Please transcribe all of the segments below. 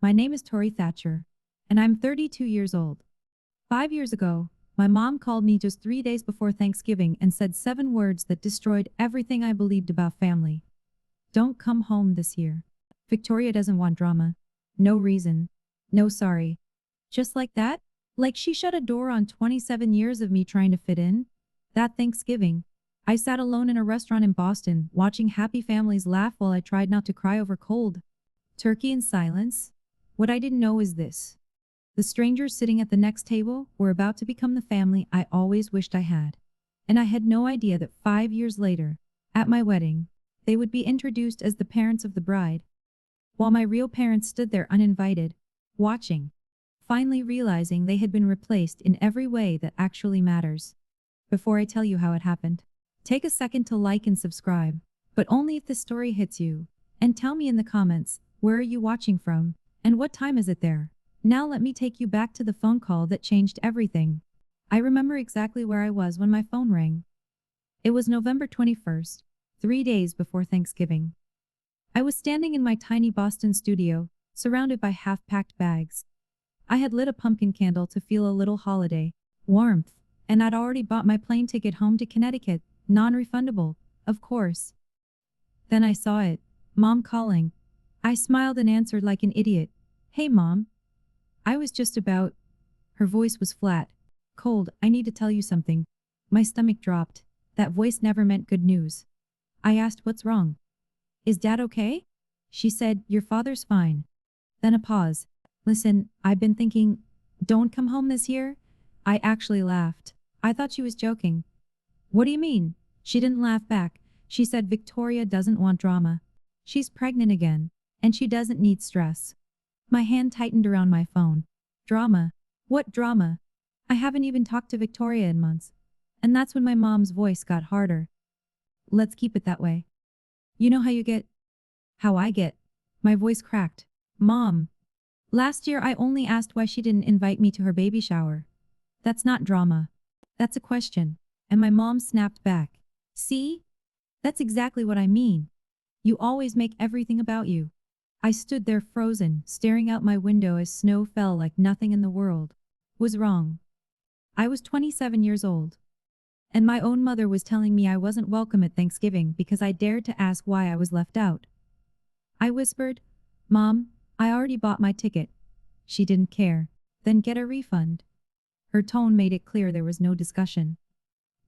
My name is Tori Thatcher, and I'm 32 years old. 5 years ago, my mom called me just 3 days before Thanksgiving and said 7 words that destroyed everything I believed about family. Don't come home this year. Victoria doesn't want drama. No reason. No sorry. Just like that? Like she shut a door on 27 years of me trying to fit in? That Thanksgiving, I sat alone in a restaurant in Boston, watching happy families laugh while I tried not to cry over cold turkey and silence. What I didn't know is this. The strangers sitting at the next table were about to become the family I always wished I had. And I had no idea that 5 years later, at my wedding, they would be introduced as the parents of the bride, while my real parents stood there uninvited, watching, finally realizing they had been replaced in every way that actually matters. Before I tell you how it happened, take a second to like and subscribe, but only if this story hits you, and tell me in the comments, where are you watching from, and what time is it there? Now let me take you back to the phone call that changed everything. I remember exactly where I was when my phone rang. It was November 21st, 3 days before Thanksgiving. I was standing in my tiny Boston studio, surrounded by half-packed bags. I had lit a pumpkin candle to feel a little holiday warmth, and I'd already bought my plane ticket home to Connecticut, non-refundable, of course. Then I saw it, Mom calling. I smiled and answered like an idiot. Hey Mom. I was just about. Her voice was flat. Cold. I need to tell you something. My stomach dropped. That voice never meant good news. I asked what's wrong. Is Dad okay? She said, your father's fine. Then a pause. Listen, I've been thinking, don't come home this year? I actually laughed. I thought she was joking. What do you mean? She didn't laugh back. She said Victoria doesn't want drama. She's pregnant again, and she doesn't need stress. My hand tightened around my phone. Drama? What drama? I haven't even talked to Victoria in months. And that's when my mom's voice got harder. Let's keep it that way. You know how you get? How I get. My voice cracked. Mom. Last year I only asked why she didn't invite me to her baby shower. That's not drama. That's a question. And my mom snapped back. See? That's exactly what I mean. You always make everything about you. I stood there frozen, staring out my window as snow fell like nothing in the world was wrong. I was 27 years old. And my own mother was telling me I wasn't welcome at Thanksgiving because I dared to ask why I was left out. I whispered, Mom, I already bought my ticket. She didn't care. Then get a refund. Her tone made it clear there was no discussion.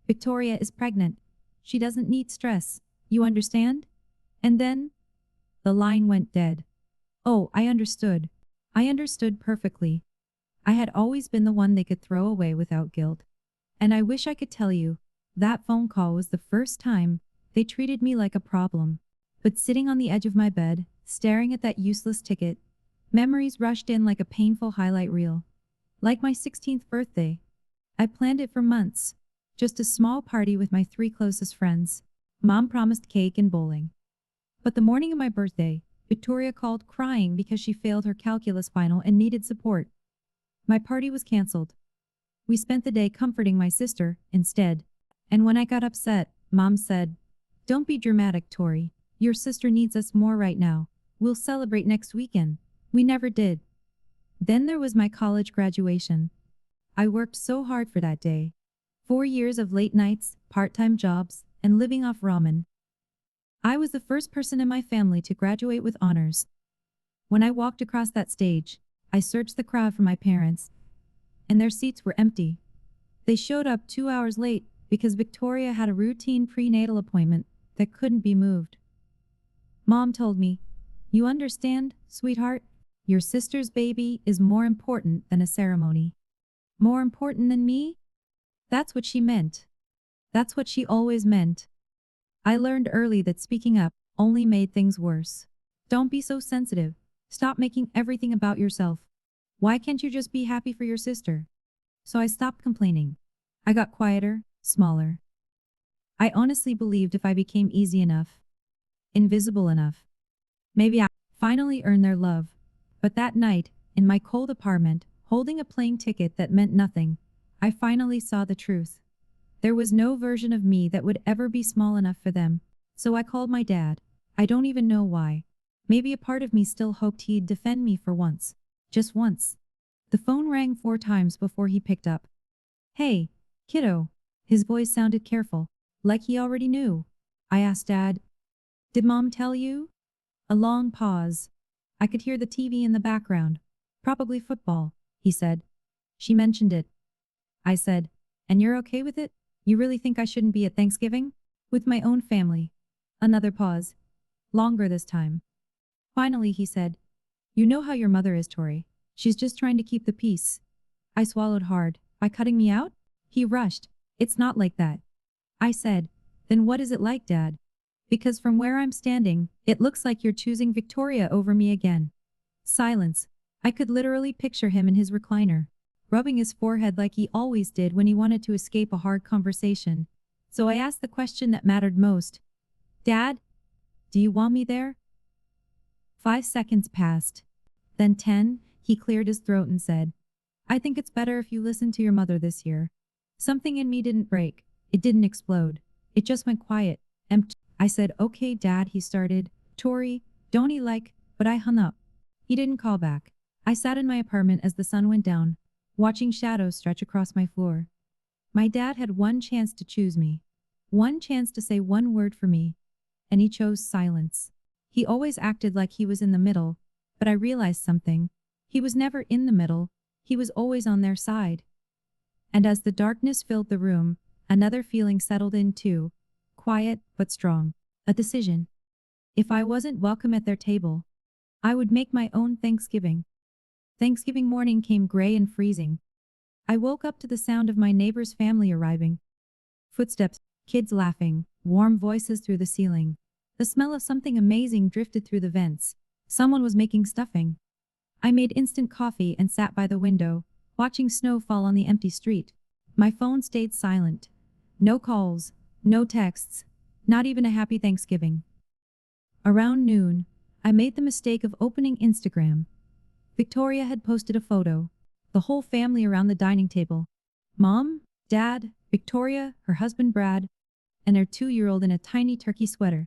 Victoria is pregnant. She doesn't need stress. You understand? And then? The line went dead. Oh, I understood. I understood perfectly. I had always been the one they could throw away without guilt. And I wish I could tell you, that phone call was the first time they treated me like a problem. But sitting on the edge of my bed, staring at that useless ticket, memories rushed in like a painful highlight reel. Like my 16th birthday. I planned it for months. Just a small party with my 3 closest friends. Mom promised cake and bowling. But the morning of my birthday, Victoria called crying because she failed her calculus final and needed support. My party was cancelled. We spent the day comforting my sister, instead. And when I got upset, Mom said, don't be dramatic, Tori. Your sister needs us more right now. We'll celebrate next weekend. We never did. Then there was my college graduation. I worked so hard for that day. 4 years of late nights, part-time jobs, and living off ramen. I was the first person in my family to graduate with honors. When I walked across that stage, I searched the crowd for my parents, and their seats were empty. They showed up 2 hours late because Victoria had a routine prenatal appointment that couldn't be moved. Mom told me, you understand, sweetheart? Your sister's baby is more important than a ceremony. More important than me? That's what she meant. That's what she always meant. I learned early that speaking up only made things worse. Don't be so sensitive. Stop making everything about yourself. Why can't you just be happy for your sister? So I stopped complaining. I got quieter, smaller. I honestly believed if I became easy enough, invisible enough, maybe I'd finally earn their love. But that night, in my cold apartment, holding a plane ticket that meant nothing, I finally saw the truth. There was no version of me that would ever be small enough for them. So I called my dad. I don't even know why. Maybe a part of me still hoped he'd defend me for once. Just once. The phone rang 4 times before he picked up. Hey, kiddo. His voice sounded careful, like he already knew. I asked Dad. Did Mom tell you? A long pause. I could hear the TV in the background. Probably football, he said. She mentioned it. I said, and you're okay with it? You really think I shouldn't be at Thanksgiving? With my own family. Another pause. Longer this time. Finally he said, you know how your mother is, Tori. She's just trying to keep the peace. I swallowed hard. By cutting me out? He rushed. It's not like that. I said, then what is it like, Dad? Because from where I'm standing, it looks like you're choosing Victoria over me again. Silence. I could literally picture him in his recliner, rubbing his forehead like he always did when he wanted to escape a hard conversation. So I asked the question that mattered most. Dad? Do you want me there? 5 seconds passed. Then 10, he cleared his throat and said, I think it's better if you listen to your mother this year. Something in me didn't break. It didn't explode. It just went quiet, empty. I said, okay, Dad, he started. Tori, don't he like, but I hung up. He didn't call back. I sat in my apartment as the sun went down, watching shadows stretch across my floor. My dad had one chance to choose me. One chance to say one word for me. And he chose silence. He always acted like he was in the middle, but I realized something. He was never in the middle. He was always on their side. And as the darkness filled the room, another feeling settled in too. Quiet, but strong. A decision. If I wasn't welcome at their table, I would make my own Thanksgiving. Thanksgiving morning came gray and freezing. I woke up to the sound of my neighbor's family arriving. Footsteps, kids laughing, warm voices through the ceiling. The smell of something amazing drifted through the vents. Someone was making stuffing. I made instant coffee and sat by the window, watching snow fall on the empty street. My phone stayed silent. No calls, no texts, not even a happy Thanksgiving. Around noon, I made the mistake of opening Instagram. Victoria had posted a photo. The whole family around the dining table. Mom, Dad, Victoria, her husband Brad, and their 2-year-old in a tiny turkey sweater.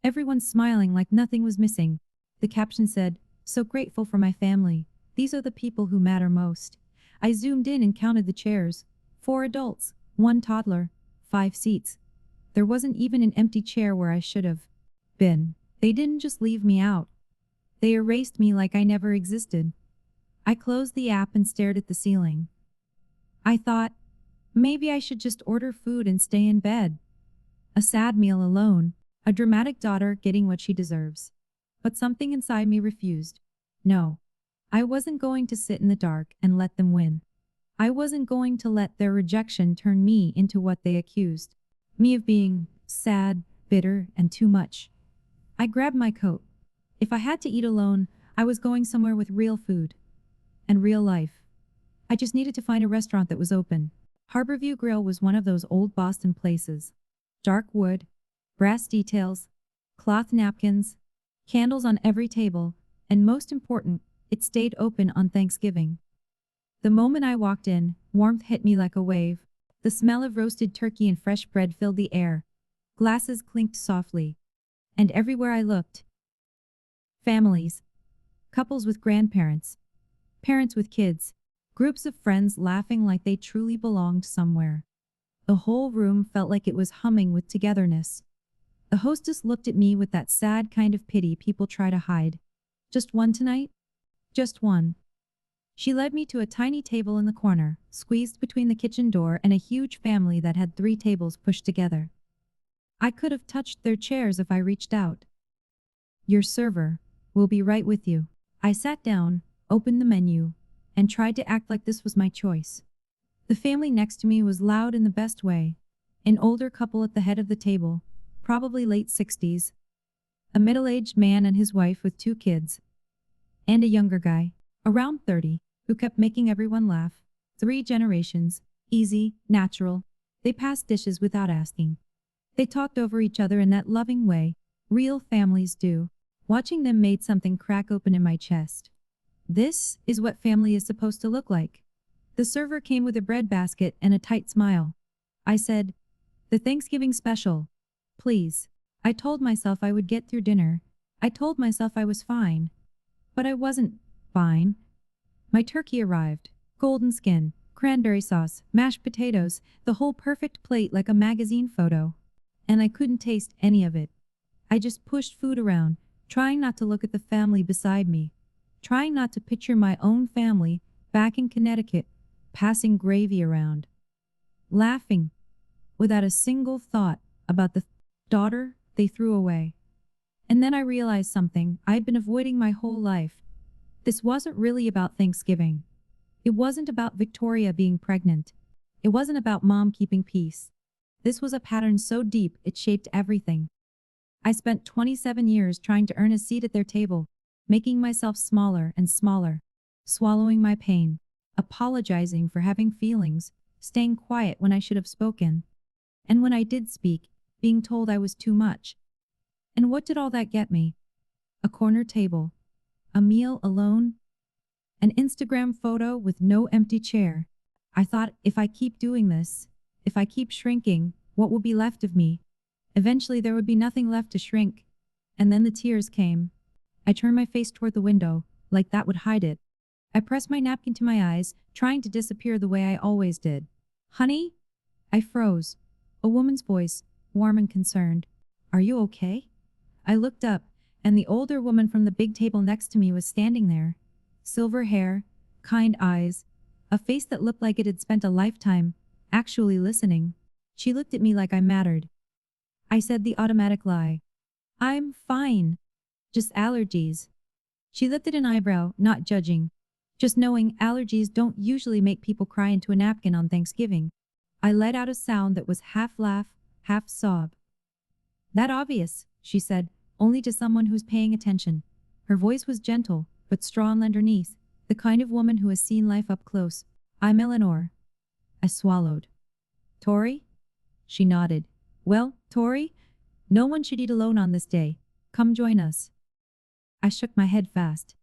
Everyone smiling like nothing was missing. The caption said, so grateful for my family. These are the people who matter most. I zoomed in and counted the chairs. 4 adults, 1 toddler, 5 seats. There wasn't even an empty chair where I should have been. They didn't just leave me out. They erased me like I never existed. I closed the app and stared at the ceiling. I thought, maybe I should just order food and stay in bed. A sad meal alone, a dramatic daughter getting what she deserves. But something inside me refused. No. I wasn't going to sit in the dark and let them win. I wasn't going to let their rejection turn me into what they accused me of being: sad, bitter, and too much. I grabbed my coat. If I had to eat alone, I was going somewhere with real food. And real life. I just needed to find a restaurant that was open. Harborview Grill was one of those old Boston places. Dark wood, brass details, cloth napkins, candles on every table, and most important, it stayed open on Thanksgiving. The moment I walked in, warmth hit me like a wave. The smell of roasted turkey and fresh bread filled the air. Glasses clinked softly. And everywhere I looked, families, couples with grandparents, parents with kids, groups of friends laughing like they truly belonged somewhere. The whole room felt like it was humming with togetherness. The hostess looked at me with that sad kind of pity people try to hide. Just one tonight? Just one. She led me to a tiny table in the corner, squeezed between the kitchen door and a huge family that had 3 tables pushed together. I could have touched their chairs if I reached out. Your server will be right with you. I sat down, opened the menu, and tried to act like this was my choice. The family next to me was loud in the best way. An older couple at the head of the table, probably late 60s. A middle-aged man and his wife with 2 kids. And a younger guy, around 30, who kept making everyone laugh. 3 generations, easy, natural. They passed dishes without asking. They talked over each other in that loving way real families do. Watching them made something crack open in my chest. This is what family is supposed to look like. The server came with a bread basket and a tight smile. I said, the Thanksgiving special. Please. I told myself I would get through dinner, I told myself I was fine. But I wasn't fine. My turkey arrived. Golden skin, cranberry sauce, mashed potatoes, the whole perfect plate like a magazine photo. And I couldn't taste any of it. I just pushed food around, trying not to look at the family beside me, trying not to picture my own family back in Connecticut, passing gravy around, laughing, without a single thought about the daughter they threw away. And then I realized something I'd been avoiding my whole life. This wasn't really about Thanksgiving. It wasn't about Victoria being pregnant. It wasn't about mom keeping peace. This was a pattern so deep it shaped everything. I spent 27 years trying to earn a seat at their table, making myself smaller and smaller, swallowing my pain, apologizing for having feelings, staying quiet when I should have spoken. And when I did speak, being told I was too much. And what did all that get me? A corner table. A meal alone. An Instagram photo with no empty chair. I thought, if I keep doing this, if I keep shrinking, what will be left of me? Eventually there would be nothing left to shrink. And then the tears came. I turned my face toward the window, like that would hide it. I pressed my napkin to my eyes, trying to disappear the way I always did. Honey? I froze. A woman's voice, warm and concerned. Are you okay? I looked up, and the older woman from the big table next to me was standing there. Silver hair, kind eyes, a face that looked like it had spent a lifetime, actually listening. She looked at me like I mattered. I said the automatic lie. I'm fine. Just allergies. She lifted an eyebrow, not judging. Just knowing allergies don't usually make people cry into a napkin on Thanksgiving. I let out a sound that was half laugh, half sob. That obvious, she said, only to someone who's paying attention. Her voice was gentle, but strong underneath, the kind of woman who has seen life up close. I'm Eleanor. I swallowed. Tori? She nodded. Well, Tori, no one should eat alone on this day. Come join us. I shook my head fast.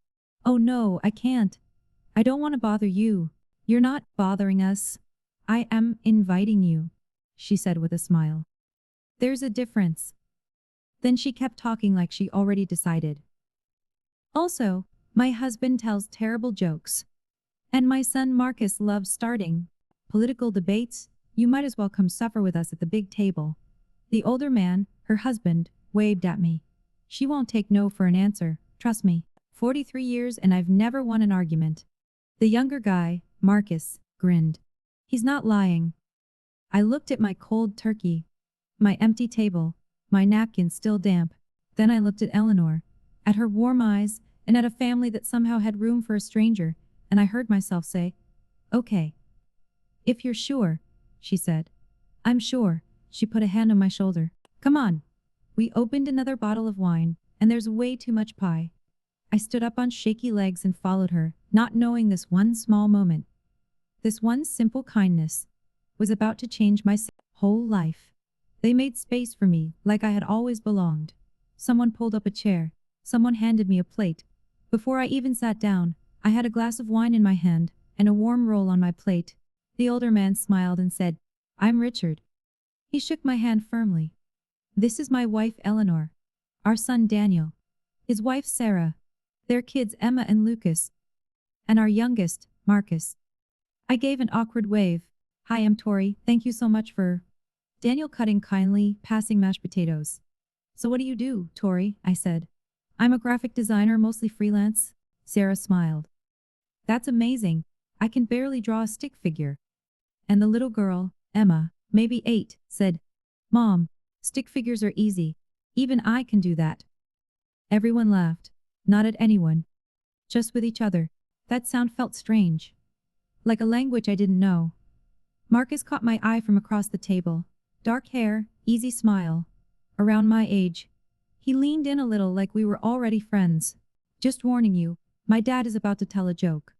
Oh no, I can't. I don't want to bother you. You're not bothering us. I am inviting you, she said with a smile. There's a difference. Then she kept talking like she already decided. Also, my husband tells terrible jokes. And my son Marcus loves starting political debates. You might as well come suffer with us at the big table. The older man, her husband, waved at me. She won't take no for an answer, trust me. 43 years and I've never won an argument. The younger guy, Marcus, grinned. He's not lying. I looked at my cold turkey, my empty table, my napkin still damp. Then I looked at Eleanor, at her warm eyes, and at a family that somehow had room for a stranger, and I heard myself say, okay. If you're sure, she said. I'm sure. She put a hand on my shoulder. Come on. We opened another bottle of wine, and there's way too much pie. I stood up on shaky legs and followed her, not knowing this one small moment. This one simple kindness was about to change my whole life. They made space for me, like I had always belonged. Someone pulled up a chair. Someone handed me a plate. Before I even sat down, I had a glass of wine in my hand, and a warm roll on my plate. The older man smiled and said, I'm Richard. He shook my hand firmly. This is my wife Eleanor. Our son Daniel. His wife Sarah. Their kids Emma and Lucas. And our youngest, Marcus. I gave an awkward wave. Hi, I'm Tori, thank you so much for… Daniel cut in kindly, passing mashed potatoes. So what do you do, Tori? I said. I'm a graphic designer, mostly freelance. Sarah smiled. That's amazing. I can barely draw a stick figure. And the little girl, Emma, maybe 8, said, Mom, stick figures are easy. Even I can do that. Everyone laughed. Not at anyone. Just with each other. That sound felt strange. Like a language I didn't know. Marcus caught my eye from across the table. Dark hair, easy smile. Around my age. He leaned in a little like we were already friends. Just warning you, my dad is about to tell a joke.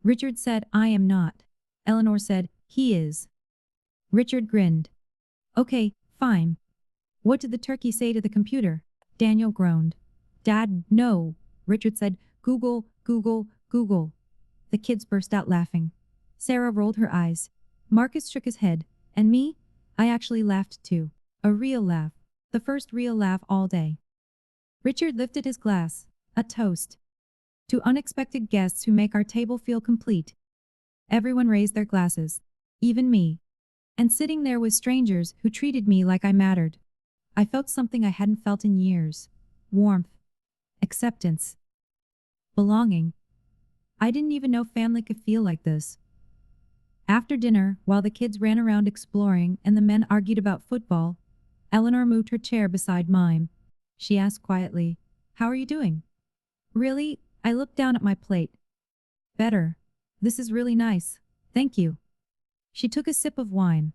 Richard said, I am not. Eleanor said, he is. Richard grinned. Okay, fine. What did the turkey say to the computer? Daniel groaned. Dad, no. Richard said, Google, Google, Google. The kids burst out laughing. Sarah rolled her eyes. Marcus shook his head. And me? I actually laughed too. A real laugh. The first real laugh all day. Richard lifted his glass, a toast. To unexpected guests who make our table feel complete. Everyone raised their glasses. Even me. And sitting there with strangers who treated me like I mattered. I felt something I hadn't felt in years. Warmth. Acceptance. Belonging. I didn't even know family could feel like this. After dinner, while the kids ran around exploring and the men argued about football, Eleanor moved her chair beside mine. She asked quietly, "How are you doing?" "Really?" I looked down at my plate. "Better. This is really nice. Thank you." She took a sip of wine.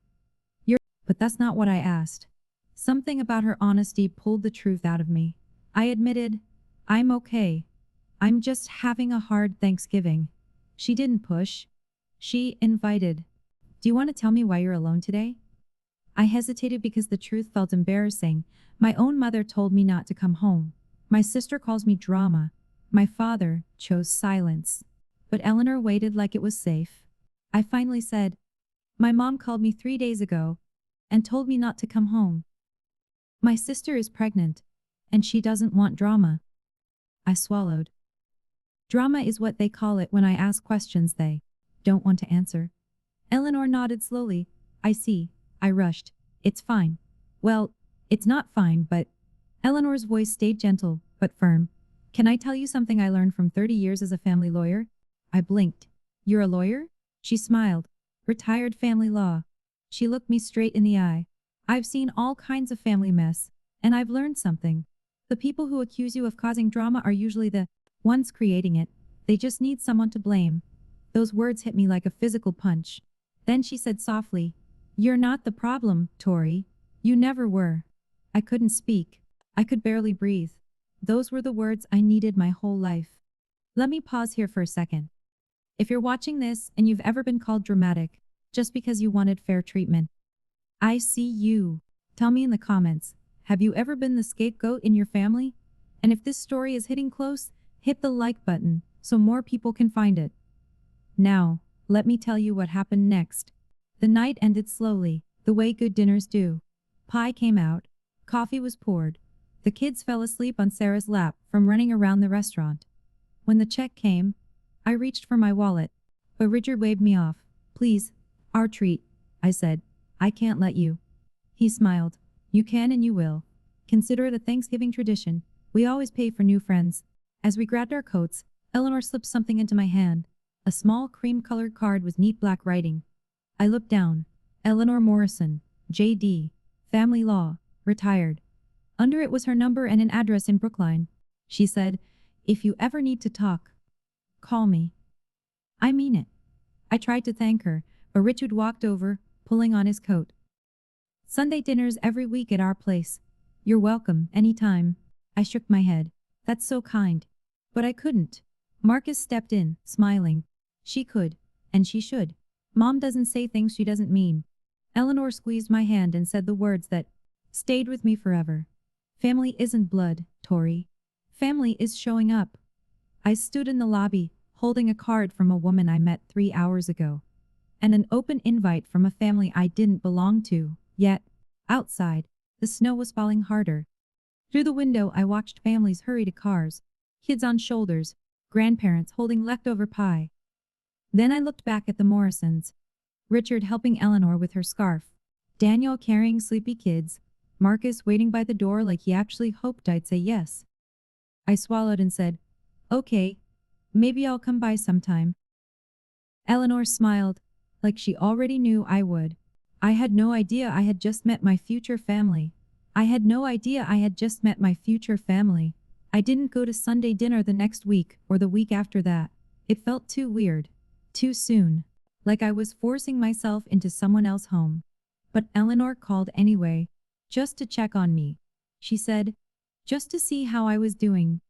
But that's not what I asked. Something about her honesty pulled the truth out of me. I admitted, "I'm okay. I'm just having a hard Thanksgiving." She didn't push. She invited. "Do you want to tell me why you're alone today?" I hesitated because the truth felt embarrassing. My own mother told me not to come home. My sister calls me drama. My father chose silence. But Eleanor waited like it was safe. I finally said, "My mom called me 3 days ago and told me not to come home. My sister is pregnant, and she doesn't want drama." I swallowed. Drama is what they call it when I ask questions they don't want to answer. Eleanor nodded slowly. "I see." I rushed. "It's fine." "Well, it's not fine, but..." Eleanor's voice stayed gentle, but firm. "Can I tell you something I learned from 30 years as a family lawyer?" I blinked. "You're a lawyer?" She smiled. "Retired family law." She looked me straight in the eye. "I've seen all kinds of family mess, and I've learned something. The people who accuse you of causing drama are usually the ones creating it. They just need someone to blame." Those words hit me like a physical punch. Then she said softly, "You're not the problem, Tori. You never were." I couldn't speak. I could barely breathe. Those were the words I needed my whole life. Let me pause here for a second. If you're watching this and you've ever been called dramatic, just because you wanted fair treatment, I see you. Tell me in the comments, have you ever been the scapegoat in your family? And if this story is hitting close, hit the like button so more people can find it. Now, let me tell you what happened next. The night ended slowly, the way good dinners do. Pie came out. Coffee was poured. The kids fell asleep on Sarah's lap from running around the restaurant. When the check came, I reached for my wallet, but Richard waved me off. "Please, our treat," I said. "I can't let you." He smiled. "You can and you will. Consider it a Thanksgiving tradition. We always pay for new friends." As we grabbed our coats, Eleanor slipped something into my hand. A small cream-colored card with neat black writing. I looked down. Eleanor Morrison, J.D., family law, retired. Under it was her number and an address in Brookline. She said, "If you ever need to talk, call me." I mean it. I tried to thank her, but Richard walked over, pulling on his coat. "Sunday dinners every week at our place. You're welcome, anytime." I shook my head. "That's so kind." But I couldn't. Marcus stepped in, smiling. "She could. And she should. Mom doesn't say things she doesn't mean." Eleanor squeezed my hand and said the words that stayed with me forever. "Family isn't blood, Tori. Family is showing up." I stood in the lobby, holding a card from a woman I met 3 hours ago. And an open invite from a family I didn't belong to, yet. Outside, the snow was falling harder. Through the window I watched families hurry to cars, kids on shoulders, grandparents holding leftover pie. Then I looked back at the Morrisons. Richard helping Eleanor with her scarf. Daniel carrying sleepy kids. Marcus waiting by the door like he actually hoped I'd say yes. I swallowed and said, "Okay, maybe I'll come by sometime." Eleanor smiled, like she already knew I would. I had no idea I had just met my future family. I had no idea I had just met my future family. I didn't go to Sunday dinner the next week or the week after that. It felt too weird. Too soon. Like I was forcing myself into someone else's home. But Eleanor called anyway. Just to check on me. She said, just to see how I was doing.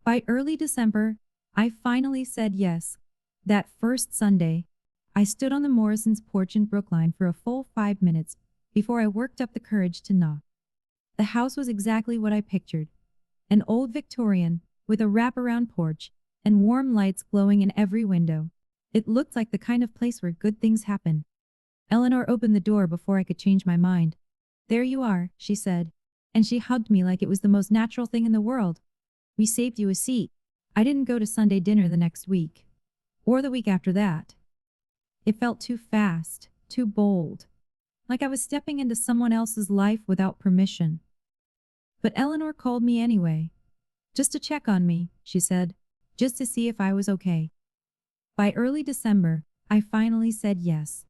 By early December, I finally said yes. That first Sunday, I stood on the Morrisons' porch in Brookline for a full 5 minutes before I worked up the courage to knock. The house was exactly what I pictured. An old Victorian, with a wraparound porch, and warm lights glowing in every window. It looked like the kind of place where good things happen. Eleanor opened the door before I could change my mind. "There you are," she said. And she hugged me like it was the most natural thing in the world. We saved you a seat. I didn't go to Sunday dinner the next week. Or the week after that. It felt too fast, too bold. Like I was stepping into someone else's life without permission. But Eleanor called me anyway. Just to check on me, she said. Just to see if I was okay. By early December, I finally said yes.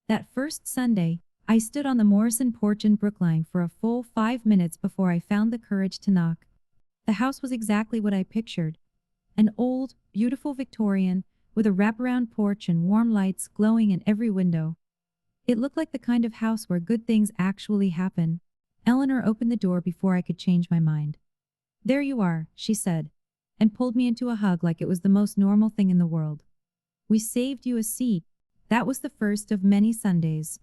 That first Sunday, I stood on the Morrison porch in Brookline for a full 5 minutes before I found the courage to knock. The house was exactly what I pictured. An old, beautiful Victorian, with a wraparound porch and warm lights glowing in every window. It looked like the kind of house where good things actually happen. Eleanor opened the door before I could change my mind. There you are, she said, and pulled me into a hug like it was the most normal thing in the world. We saved you a seat. That was the first of many Sundays.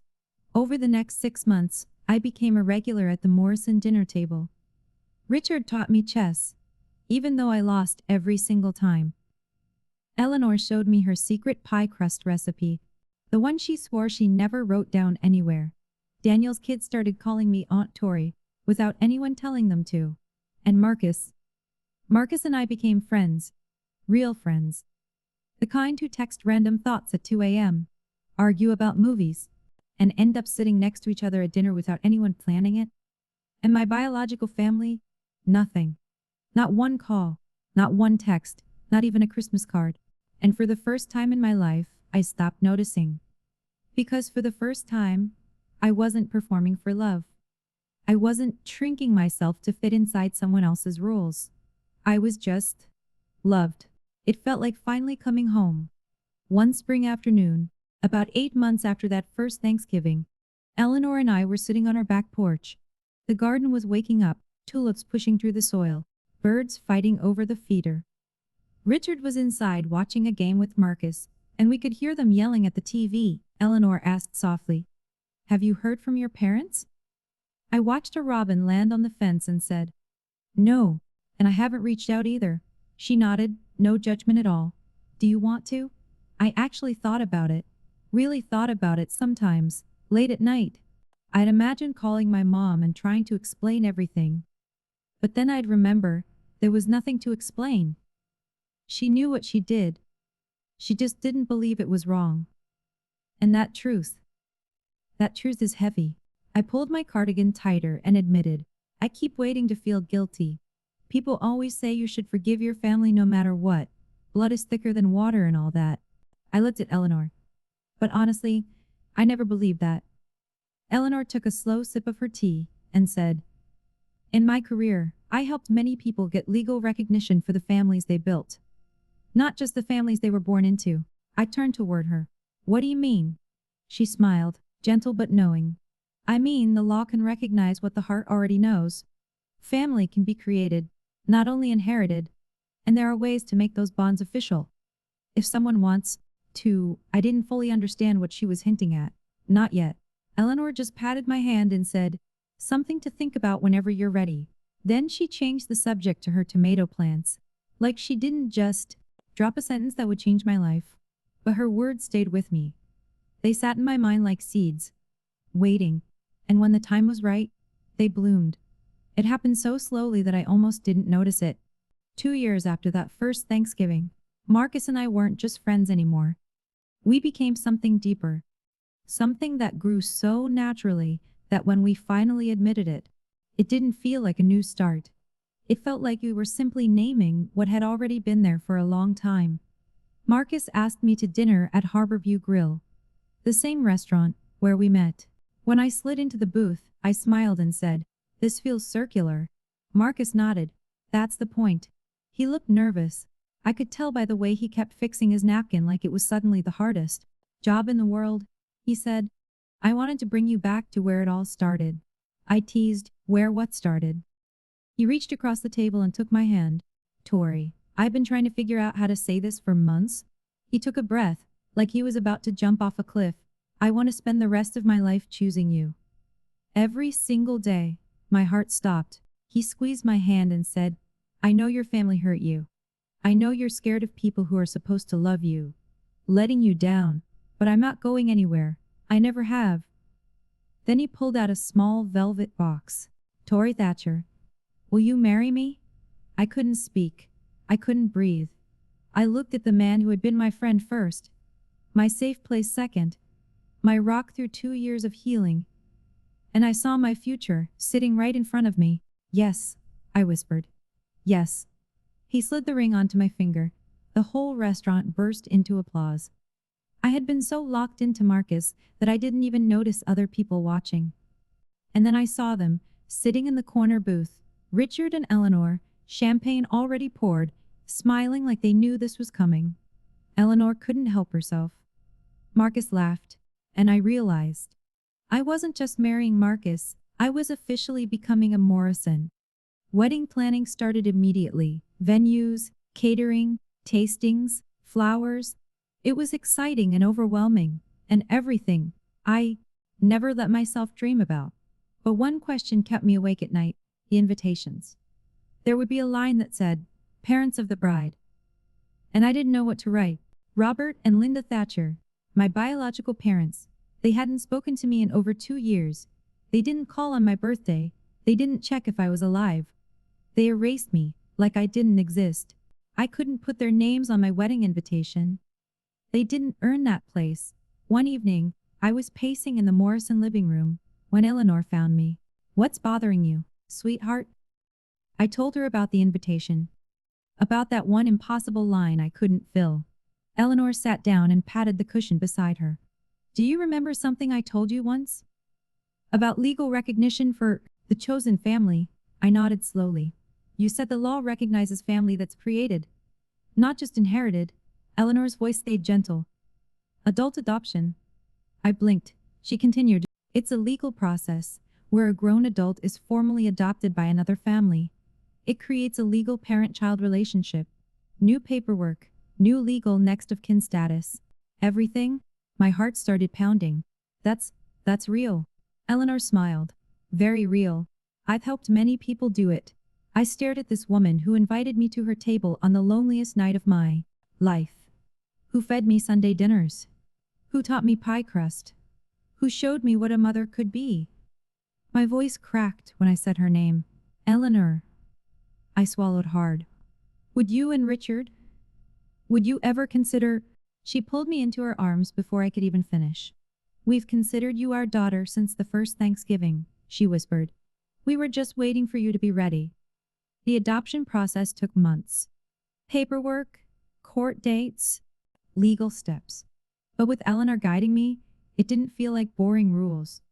Over the next 6 months, I became a regular at the Morrison dinner table. Richard taught me chess, even though I lost every single time. Eleanor showed me her secret pie crust recipe, the one she swore she never wrote down anywhere. Daniel's kids started calling me Aunt Tori, without anyone telling them to. And Marcus and I became friends. Real friends. The kind who text random thoughts at 2 a.m., argue about movies, and end up sitting next to each other at dinner without anyone planning it. And my biological family? Nothing. Not one call, not one text, not even a Christmas card. And for the first time in my life, I stopped noticing. Because for the first time, I wasn't performing for love. I wasn't shrinking myself to fit inside someone else's rules. I was just loved. It felt like finally coming home. One spring afternoon, about 8 months after that first Thanksgiving, Eleanor and I were sitting on our back porch. The garden was waking up, tulips pushing through the soil, birds fighting over the feeder. Richard was inside watching a game with Marcus, and we could hear them yelling at the TV. Eleanor asked softly, "Have you heard from your parents?" I watched a robin land on the fence and said, "No, and I haven't reached out either." She nodded, no judgment at all. "Do you want to?" I actually thought about it. Really thought about it sometimes, late at night. I'd imagine calling my mom and trying to explain everything. But then I'd remember, there was nothing to explain. She knew what she did. She just didn't believe it was wrong. And that truth is heavy. I pulled my cardigan tighter and admitted, I keep waiting to feel guilty. People always say you should forgive your family no matter what. Blood is thicker than water and all that. I looked at Eleanor. But honestly, I never believed that. Eleanor took a slow sip of her tea and said, "In my career, I helped many people get legal recognition for the families they built. Not just the families they were born into." I turned toward her. "What do you mean?" She smiled, gentle but knowing. "I mean the law can recognize what the heart already knows. Family can be created, not only inherited. And there are ways to make those bonds official. If someone wants to." I didn't fully understand what she was hinting at. Not yet. Eleanor just patted my hand and said, "Something to think about whenever you're ready." Then she changed the subject to her tomato plants. Like she didn't just drop a sentence that would change my life. But her words stayed with me. They sat in my mind like seeds, waiting. And when the time was right, they bloomed. It happened so slowly that I almost didn't notice it. 2 years after that first Thanksgiving, Marcus and I weren't just friends anymore. We became something deeper. Something that grew so naturally that when we finally admitted it, it didn't feel like a new start. It felt like we were simply naming what had already been there for a long time. Marcus asked me to dinner at Harborview Grill, the same restaurant where we met. When I slid into the booth, I smiled and said, "This feels circular." Marcus nodded. "That's the point." He looked nervous. I could tell by the way he kept fixing his napkin like it was suddenly the hardest job in the world. He said, "I wanted to bring you back to where it all started." I teased, "Where what started?" He reached across the table and took my hand. "Tori, I've been trying to figure out how to say this for months." He took a breath, like he was about to jump off a cliff. "I want to spend the rest of my life choosing you. Every single day." My heart stopped. He squeezed my hand and said, "I know your family hurt you. I know you're scared of people who are supposed to love you letting you down, but I'm not going anywhere. I never have." Then he pulled out a small velvet box. Tory Thatcher. Will you marry me? I couldn't speak. I couldn't breathe. I looked at the man who had been my friend first, my safe place second, my rock through 2 years of healing, and I saw my future sitting right in front of me. Yes, I whispered. Yes. He slid the ring onto my finger. The whole restaurant burst into applause. I had been so locked into Marcus that I didn't even notice other people watching. And then I saw them, sitting in the corner booth, Richard and Eleanor, champagne already poured, smiling like they knew this was coming. Eleanor couldn't help herself. Marcus laughed, and I realized I wasn't just marrying Marcus, I was officially becoming a Morrison. Wedding planning started immediately. Venues, catering, tastings, flowers. It was exciting and overwhelming, and everything I never let myself dream about. But one question kept me awake at night: the invitations. There would be a line that said, "Parents of the bride." And I didn't know what to write. Robert and Linda Thatcher, my biological parents. They hadn't spoken to me in over 2 years. They didn't call on my birthday. They didn't check if I was alive. They erased me, like I didn't exist. I couldn't put their names on my wedding invitation. They didn't earn that place. One evening, I was pacing in the Morrison living room when Eleanor found me. "What's bothering you, sweetheart?" I told her about the invitation. About that one impossible line I couldn't fill. Eleanor sat down and patted the cushion beside her. "Do you remember something I told you once? About legal recognition for the chosen family?" I nodded slowly. "You said the law recognizes family that's created, not just inherited." Eleanor's voice stayed gentle. "Adult adoption." I blinked. She continued, "It's a legal process where a grown adult is formally adopted by another family. It creates a legal parent-child relationship. New paperwork, new legal next of kin status. Everything." My heart started pounding. That's real." Eleanor smiled. "Very real. I've helped many people do it." I stared at this woman who invited me to her table on the loneliest night of my life. Who fed me Sunday dinners. Who taught me pie crust. Who showed me what a mother could be. My voice cracked when I said her name. "Eleanor." I swallowed hard. "Would you and Richard? Would you ever consider?" She pulled me into her arms before I could even finish. "We've considered you our daughter since the first Thanksgiving," she whispered. "We were just waiting for you to be ready." The adoption process took months. Paperwork, court dates, legal steps. But with Eleanor guiding me, it didn't feel like boring rules.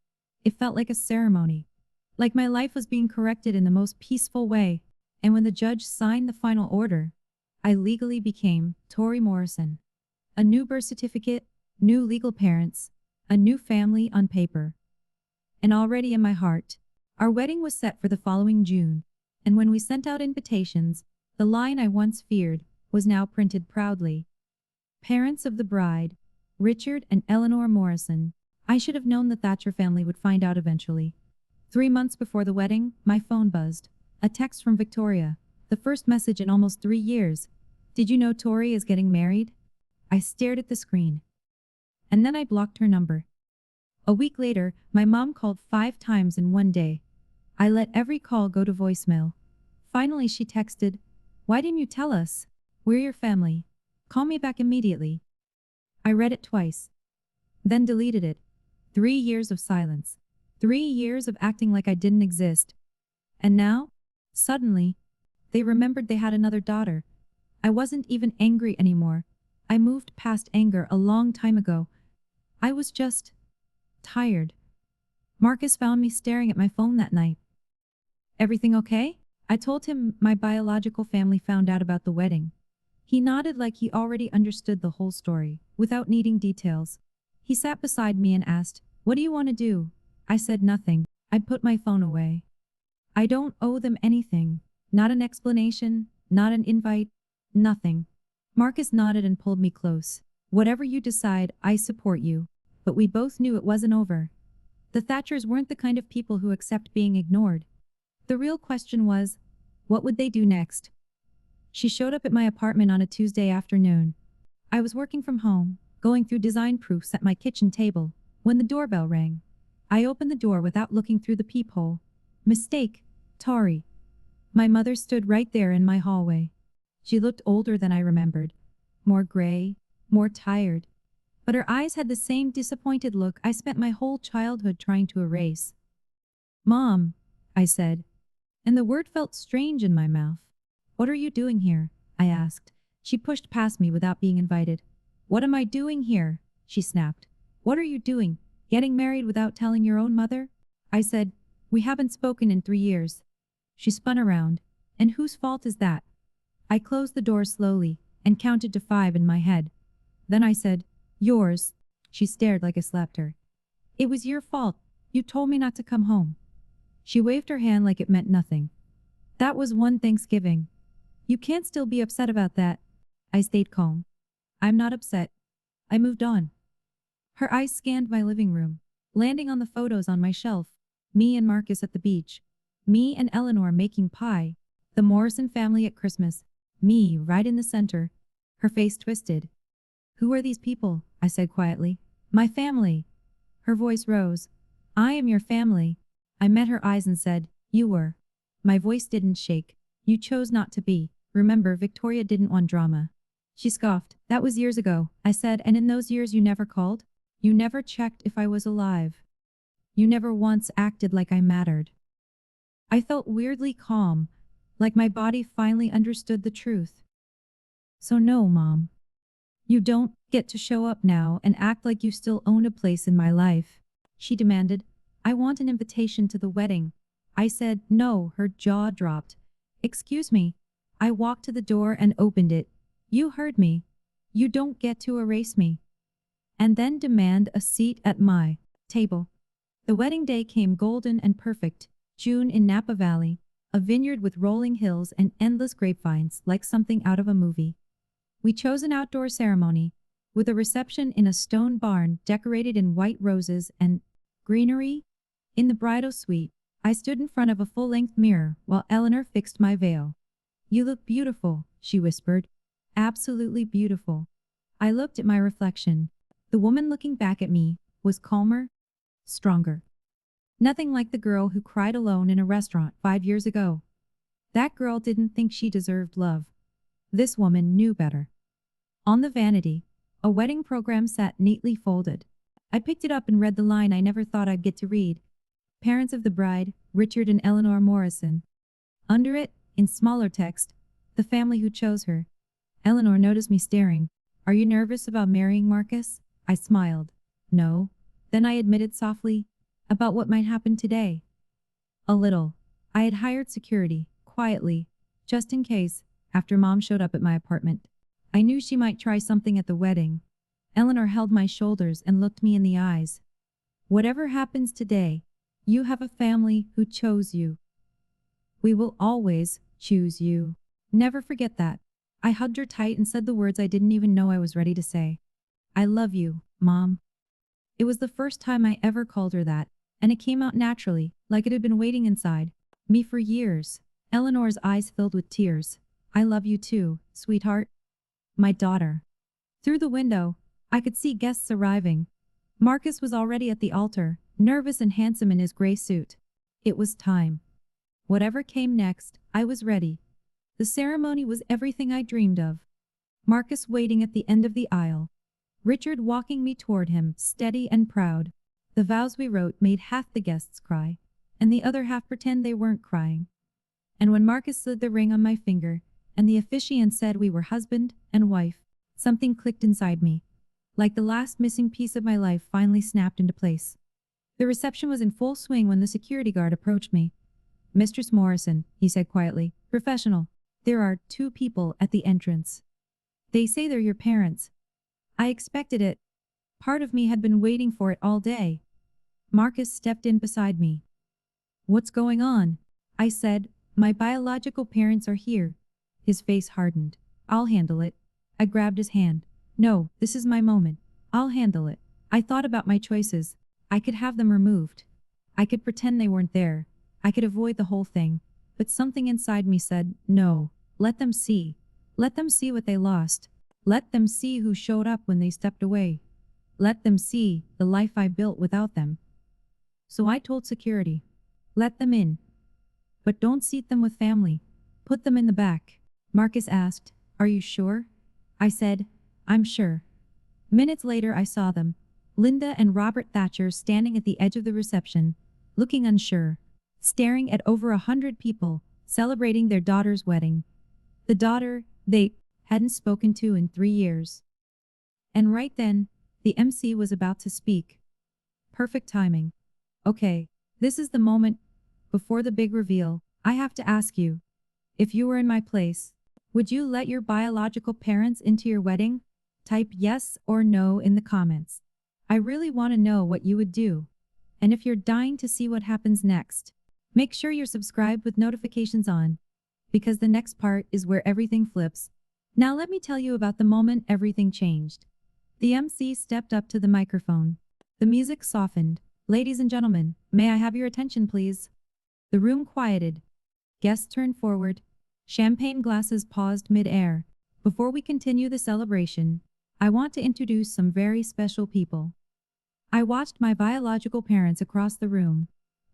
It felt like a ceremony. Like my life was being corrected in the most peaceful way. And when the judge signed the final order, I legally became Tori Morrison. A new birth certificate, new legal parents, a new family on paper. And already in my heart, our wedding was set for the following June. And when we sent out invitations, the line I once feared was now printed proudly. "Parents of the bride, Richard and Eleanor Morrison." I should have known the Thatcher family would find out eventually. 3 months before the wedding, my phone buzzed. A text from Victoria. The first message in almost 3 years. "Did you know Tori is getting married?" I stared at the screen. And then I blocked her number. A week later, my mom called 5 times in one day. I let every call go to voicemail. Finally she texted, "Why didn't you tell us? We're your family. Call me back immediately." I read it twice. Then deleted it. 3 years of silence. 3 years of acting like I didn't exist. And now, suddenly, they remembered they had another daughter. I wasn't even angry anymore. I moved past anger a long time ago. I was just tired. Marcus found me staring at my phone that night. "Everything okay?" I told him my biological family found out about the wedding. He nodded like he already understood the whole story, without needing details. He sat beside me and asked, "What do you want to do?" I said nothing. I put my phone away. I don't owe them anything. Not an explanation, not an invite, nothing. Marcus nodded and pulled me close. "Whatever you decide, I support you." But we both knew it wasn't over. The Thatchers weren't the kind of people who accept being ignored. The real question was, what would they do next? She showed up at my apartment on a Tuesday afternoon. I was working from home, going through design proofs at my kitchen table, when the doorbell rang. I opened the door without looking through the peephole. "Mistake," Tori. My mother stood right there in my hallway. She looked older than I remembered. More gray, more tired. But her eyes had the same disappointed look I spent my whole childhood trying to erase. Mom, I said, and the word felt strange in my mouth. What are you doing here? I asked. She pushed past me without being invited. What am I doing here? She snapped. What are you doing? Getting married without telling your own mother? I said, we haven't spoken in 3 years. She spun around. And whose fault is that? I closed the door slowly and counted to 5 in my head. Then I said, yours. She stared like I slapped her. It was your fault. You told me not to come home. She waved her hand like it meant nothing. That was one Thanksgiving. You can't still be upset about that. I stayed calm. I'm not upset. I moved on. Her eyes scanned my living room, landing on the photos on my shelf. Me and Marcus at the beach. Me and Eleanor making pie. The Morrison family at Christmas. Me right in the center. Her face twisted. Who are these people? I said quietly. My family. Her voice rose. I am your family. I met her eyes and said, you were. My voice didn't shake. You chose not to be. Remember, Victoria didn't want drama. She scoffed. That was years ago, I said, and in those years you never called? You never checked if I was alive. You never once acted like I mattered. I felt weirdly calm, like my body finally understood the truth. So no, Mom. You don't get to show up now and act like you still own a place in my life. She demanded. I want an invitation to the wedding. I said, no, her jaw dropped. Excuse me. I walked to the door and opened it. You heard me. You don't get to erase me. And then demand a seat at my table. The wedding day came golden and perfect. June in Napa Valley, a vineyard with rolling hills and endless grapevines like something out of a movie. We chose an outdoor ceremony, with a reception in a stone barn decorated in white roses and greenery. In the bridal suite, I stood in front of a full-length mirror while Eleanor fixed my veil. You look beautiful, she whispered. Absolutely beautiful. I looked at my reflection. The woman looking back at me was calmer, stronger. Nothing like the girl who cried alone in a restaurant 5 years ago. That girl didn't think she deserved love. This woman knew better. On the vanity, a wedding program sat neatly folded. I picked it up and read the line I never thought I'd get to read. Parents of the bride, Richard and Eleanor Morrison. Under it, in smaller text, the family who chose her. Eleanor noticed me staring. Are you nervous about marrying Marcus? I smiled. No. Then I admitted softly, about what might happen today. A little. I had hired security, quietly, just in case, after Mom showed up at my apartment. I knew she might try something at the wedding. Eleanor held my shoulders and looked me in the eyes. Whatever happens today, you have a family who chose you. We will always choose you. Never forget that. I hugged her tight and said the words I didn't even know I was ready to say. I love you, Mom. It was the first time I ever called her that, and it came out naturally, like it had been waiting inside me for years. Eleanor's eyes filled with tears. I love you too, sweetheart. My daughter. Through the window, I could see guests arriving. Marcus was already at the altar, nervous and handsome in his gray suit. It was time. Whatever came next, I was ready. The ceremony was everything I dreamed of. Marcus waiting at the end of the aisle. Richard walking me toward him, steady and proud. The vows we wrote made half the guests cry, and the other half pretend they weren't crying. And when Marcus slid the ring on my finger, and the officiant said we were husband and wife, something clicked inside me. Like the last missing piece of my life finally snapped into place. The reception was in full swing when the security guard approached me. Mistress Morrison, he said quietly, professional. There are 2 people at the entrance. They say they're your parents. I expected it. Part of me had been waiting for it all day. Marcus stepped in beside me. What's going on? I said, my biological parents are here. His face hardened. I'll handle it. I grabbed his hand. No, this is my moment. I'll handle it. I thought about my choices. I could have them removed. I could pretend they weren't there. I could avoid the whole thing. But something inside me said, no, let them see. Let them see what they lost. Let them see who showed up when they stepped away. Let them see the life I built without them. So I told security. Let them in. But don't seat them with family. Put them in the back. Marcus asked, "Are you sure?" I said, "I'm sure." Minutes later I saw them, Linda and Robert Thatcher standing at the edge of the reception, looking unsure, staring at over 100 people, celebrating their daughter's wedding. The daughter they hadn't spoken to in 3 years. And right then, the MC was about to speak. Perfect timing. Okay, this is the moment. Before the big reveal, I have to ask you, if you were in my place, would you let your biological parents into your wedding? Type yes or no in the comments. I really want to know what you would do. And if you're dying to see what happens next, make sure you're subscribed with notifications on, because the next part is where everything flips. Now let me tell you about the moment everything changed. The MC stepped up to the microphone. The music softened. "Ladies and gentlemen, may I have your attention please?" The room quieted. Guests turned forward. Champagne glasses paused mid-air. Before we continue the celebration, I want to introduce some very special people. I watched my biological parents across the room.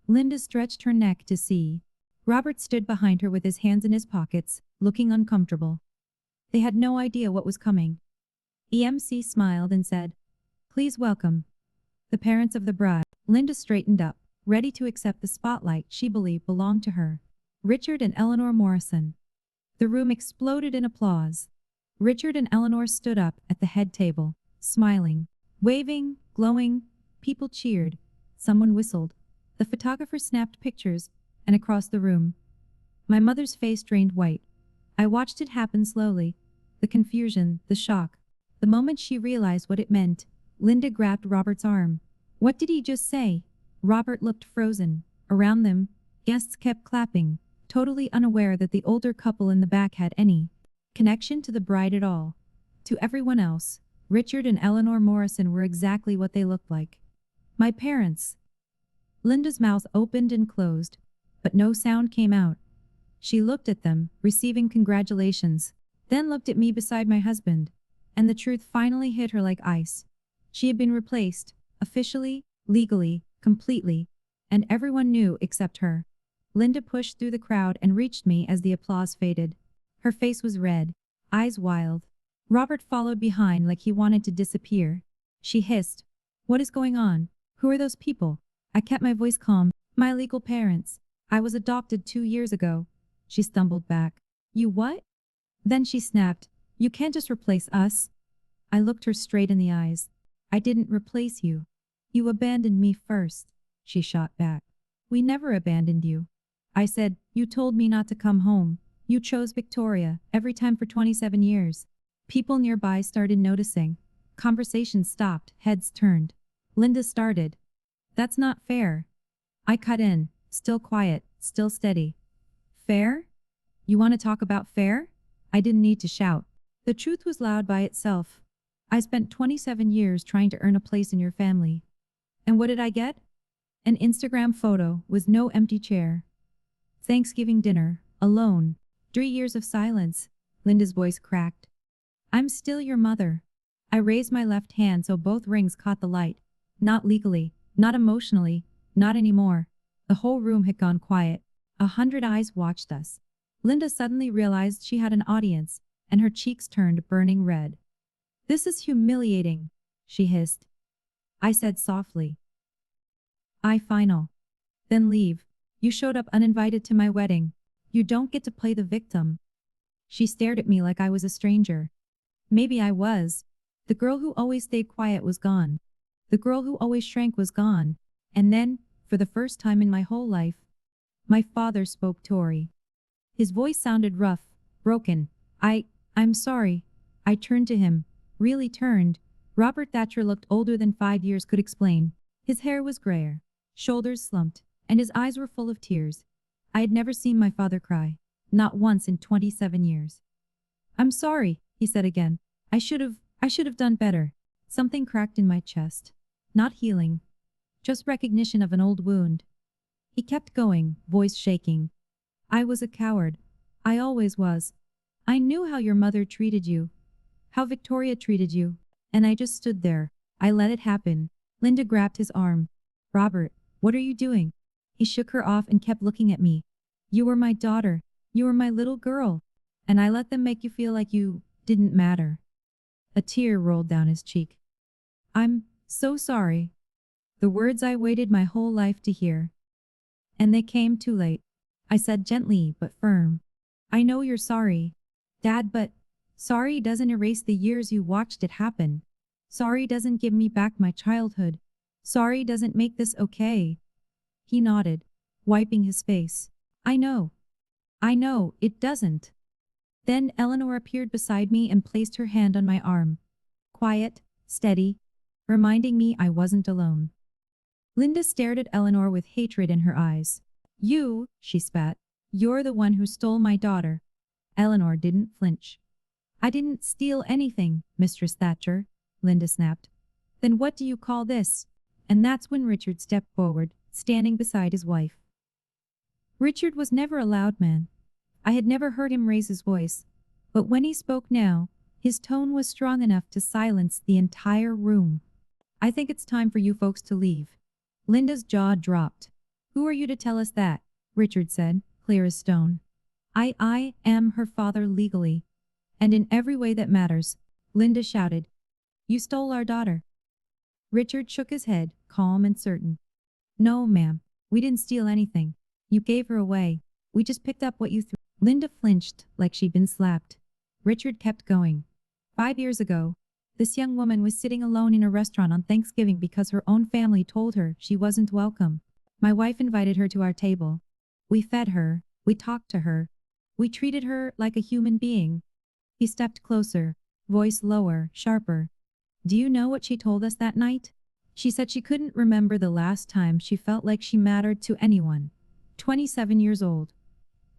Linda stretched her neck to see. Robert stood behind her with his hands in his pockets, looking uncomfortable. They had no idea what was coming. EMC smiled and said, "Please welcome the parents of the bride." Linda straightened up, ready to accept the spotlight she believed belonged to her. Richard and Eleanor Morrison. The room exploded in applause. Richard and Eleanor stood up at the head table, smiling, waving, glowing. People cheered. Someone whistled. The photographer snapped pictures, and across the room, my mother's face drained white. I watched it happen slowly. The confusion, the shock. The moment she realized what it meant, Linda grabbed Robert's arm. "What did he just say?" Robert looked frozen. Around them, guests kept clapping, totally unaware that the older couple in the back had any connection to the bride at all. To everyone else, Richard and Eleanor Morrison were exactly what they looked like. My parents. Linda's mouth opened and closed, but no sound came out. She looked at them, receiving congratulations, then looked at me beside my husband, and the truth finally hit her like ice. She had been replaced, officially, legally, completely, and everyone knew except her. Linda pushed through the crowd and reached me as the applause faded. Her face was red, eyes wild. Robert followed behind like he wanted to disappear. She hissed, "What is going on? Who are those people?" I kept my voice calm. "My legal parents. I was adopted 2 years ago." She stumbled back. "You what?" Then she snapped, "You can't just replace us." I looked her straight in the eyes. "I didn't replace you. You abandoned me first," she shot back. "We never abandoned you." I said, "You told me not to come home. You chose Victoria every time for 27 years. People nearby started noticing. Conversations stopped, heads turned. Linda started. "That's not fair." I cut in, still quiet, still steady. "Fair? You want to talk about fair?" I didn't need to shout. The truth was loud by itself. I spent 27 years trying to earn a place in your family. And what did I get? An Instagram photo with no empty chair. Thanksgiving dinner, alone. 3 years of silence. Linda's voice cracked. "I'm still your mother." I raised my left hand so both rings caught the light. Not legally, not emotionally, not anymore. The whole room had gone quiet. 100 eyes watched us. Linda suddenly realized she had an audience, and her cheeks turned burning red. "This is humiliating," she hissed. I said softly, "I final. Then leave. You showed up uninvited to my wedding. You don't get to play the victim." She stared at me like I was a stranger. Maybe I was. The girl who always stayed quiet was gone. The girl who always shrank was gone. And then, for the first time in my whole life, my father spoke Tory. His voice sounded rough, broken. I'm sorry." I turned to him. Really turned. Robert Thatcher looked older than 5 years could explain. His hair was grayer, shoulders slumped, and his eyes were full of tears. I had never seen my father cry. Not once in 27 years. "I'm sorry," he said again. I should have done better." Something cracked in my chest. Not healing. Just recognition of an old wound. He kept going, voice shaking. "I was a coward. I always was. I knew how your mother treated you. How Victoria treated you. And I just stood there. I let it happen." Linda grabbed his arm. "Robert, what are you doing?" He shook her off and kept looking at me. You were my daughter. You were my little girl. And I let them make you feel like you didn't matter. A tear rolled down his cheek. I'm so sorry. The words I waited my whole life to hear. And they came too late. I said gently but firm. I know you're sorry, Dad, but sorry doesn't erase the years you watched it happen. Sorry doesn't give me back my childhood. Sorry doesn't make this okay. He nodded, wiping his face. I know, it doesn't. Then Eleanor appeared beside me and placed her hand on my arm. Quiet, steady, reminding me I wasn't alone. Linda stared at Eleanor with hatred in her eyes. You, she spat, you're the one who stole my daughter. Eleanor didn't flinch. I didn't steal anything, Mistress Thatcher, Linda snapped. Then what do you call this? And that's when Richard stepped forward, standing beside his wife. Richard was never a loud man. I had never heard him raise his voice, but when he spoke now, his tone was strong enough to silence the entire room. I think it's time for you folks to leave. Linda's jaw dropped. Who are you to tell us that? Richard said, clear as stone. I am her father legally. And in every way that matters, Linda shouted. You stole our daughter. Richard shook his head, calm and certain. No, ma'am, we didn't steal anything. You gave her away. We just picked up what you threw. Linda flinched like she'd been slapped. Richard kept going. 5 years ago, this young woman was sitting alone in a restaurant on Thanksgiving because her own family told her she wasn't welcome. My wife invited her to our table. We fed her, we talked to her, we treated her like a human being. He stepped closer, voice lower, sharper. Do you know what she told us that night? She said she couldn't remember the last time she felt like she mattered to anyone. 27 years old.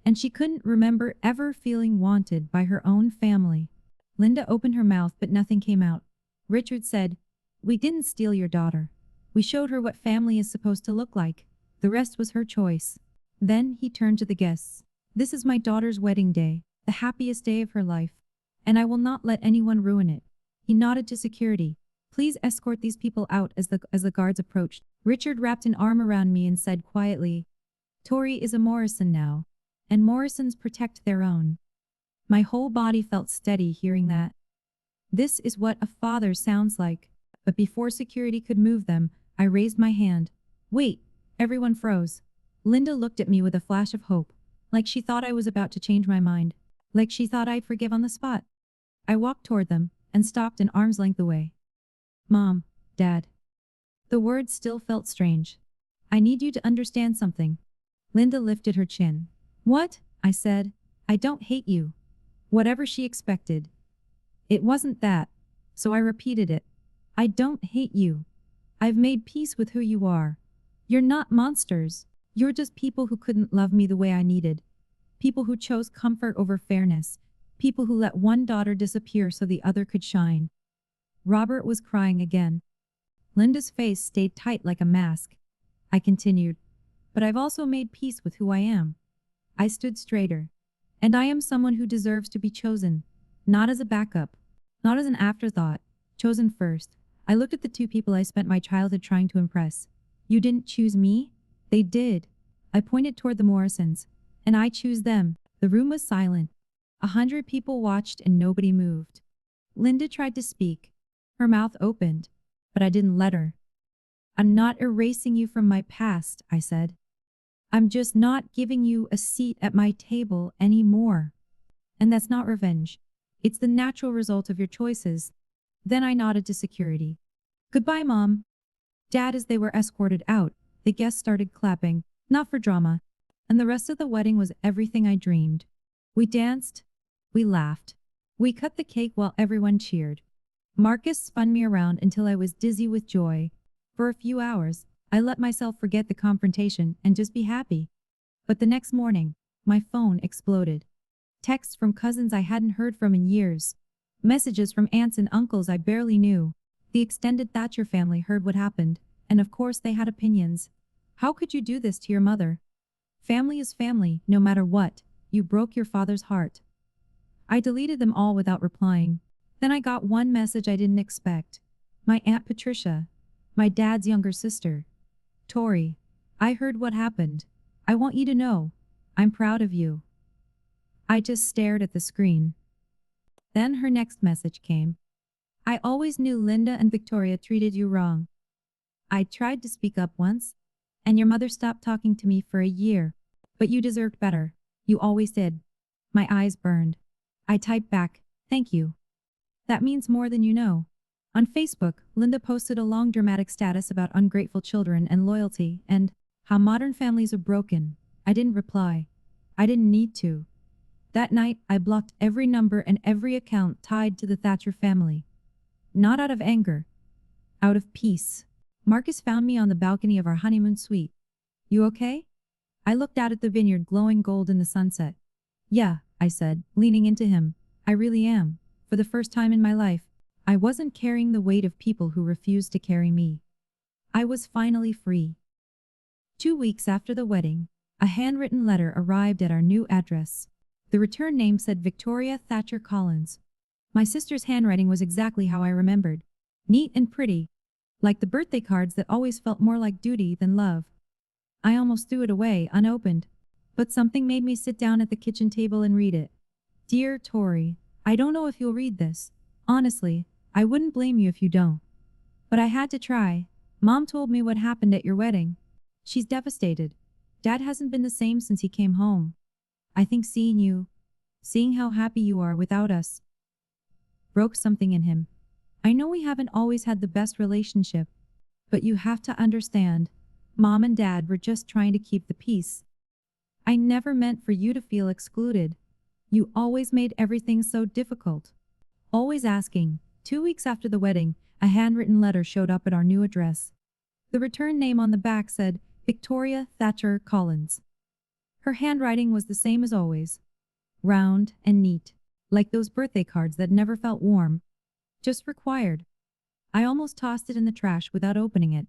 And she couldn't remember ever feeling wanted by her own family. Linda opened her mouth but nothing came out. Richard said, we didn't steal your daughter. We showed her what family is supposed to look like. The rest was her choice. Then he turned to the guests. This is my daughter's wedding day, the happiest day of her life. And I will not let anyone ruin it. He nodded to security. Please escort these people out as the guards approached. Richard wrapped an arm around me and said quietly, Tori is a Morrison now. And Morrisons protect their own. My whole body felt steady hearing that. This is what a father sounds like. But before security could move them, I raised my hand. Wait, everyone froze. Linda looked at me with a flash of hope, like she thought I was about to change my mind, like she thought I'd forgive on the spot. I walked toward them and stopped an arm's length away. Mom, Dad. The words still felt strange. I need you to understand something. Linda lifted her chin. What? I said. I don't hate you. Whatever she expected. It wasn't that, so I repeated it. I don't hate you. I've made peace with who you are. You're not monsters. You're just people who couldn't love me the way I needed. People who chose comfort over fairness. People who let one daughter disappear so the other could shine. Robert was crying again. Linda's face stayed tight like a mask. I continued. But I've also made peace with who I am. I stood straighter. And I am someone who deserves to be chosen. Not as a backup. Not as an afterthought. Chosen first. I looked at the two people I spent my childhood trying to impress. You didn't choose me? They did. I pointed toward the Morrisons. And I choose them. The room was silent. 100 people watched and nobody moved. Linda tried to speak. Her mouth opened. But I didn't let her. I'm not erasing you from my past, I said. I'm just not giving you a seat at my table anymore. And that's not revenge. It's the natural result of your choices. Then I nodded to security. Goodbye, Mom. Dad, as they were escorted out, the guests started clapping, not for drama. And the rest of the wedding was everything I dreamed. We danced. We laughed. We cut the cake while everyone cheered. Marcus spun me around until I was dizzy with joy. For a few hours, I let myself forget the confrontation and just be happy. But the next morning, my phone exploded. Texts from cousins I hadn't heard from in years. Messages from aunts and uncles I barely knew. The extended Thatcher family heard what happened, and of course they had opinions. How could you do this to your mother? Family is family, no matter what. You broke your father's heart. I deleted them all without replying. Then I got one message I didn't expect. My Aunt Patricia. My dad's younger sister. Tori, I heard what happened. I want you to know. I'm proud of you. I just stared at the screen. Then her next message came. I always knew Linda and Victoria treated you wrong. I tried to speak up once, and your mother stopped talking to me for a year. But you deserved better. You always did. My eyes burned. I typed back, thank you. That means more than you know. On Facebook, Linda posted a long dramatic status about ungrateful children and loyalty and how modern families are broken. I didn't reply. I didn't need to. That night, I blocked every number and every account tied to the Thatcher family. Not out of anger. Out of peace. Marcus found me on the balcony of our honeymoon suite. You okay? I looked out at the vineyard glowing gold in the sunset. Yeah, I said, leaning into him. I really am. For the first time in my life, I wasn't carrying the weight of people who refused to carry me. I was finally free. 2 weeks after the wedding, a handwritten letter arrived at our new address. The return name said Victoria Thatcher Collins. My sister's handwriting was exactly how I remembered. Neat and pretty. Like the birthday cards that always felt more like duty than love. I almost threw it away unopened. But something made me sit down at the kitchen table and read it. Dear Tori, I don't know if you'll read this. Honestly, I wouldn't blame you if you don't. But I had to try. Mom told me what happened at your wedding. She's devastated. Dad hasn't been the same since he came home. I think seeing how happy you are without us, broke something in him. I know we haven't always had the best relationship, but you have to understand, Mom and Dad were just trying to keep the peace. I never meant for you to feel excluded. You always made everything so difficult. Always asking. 2 weeks after the wedding, a handwritten letter showed up at our new address. The return name on the back said, Victoria Thatcher Collins. Her handwriting was the same as always. Round and neat, like those birthday cards that never felt warm. Just required. I almost tossed it in the trash without opening it,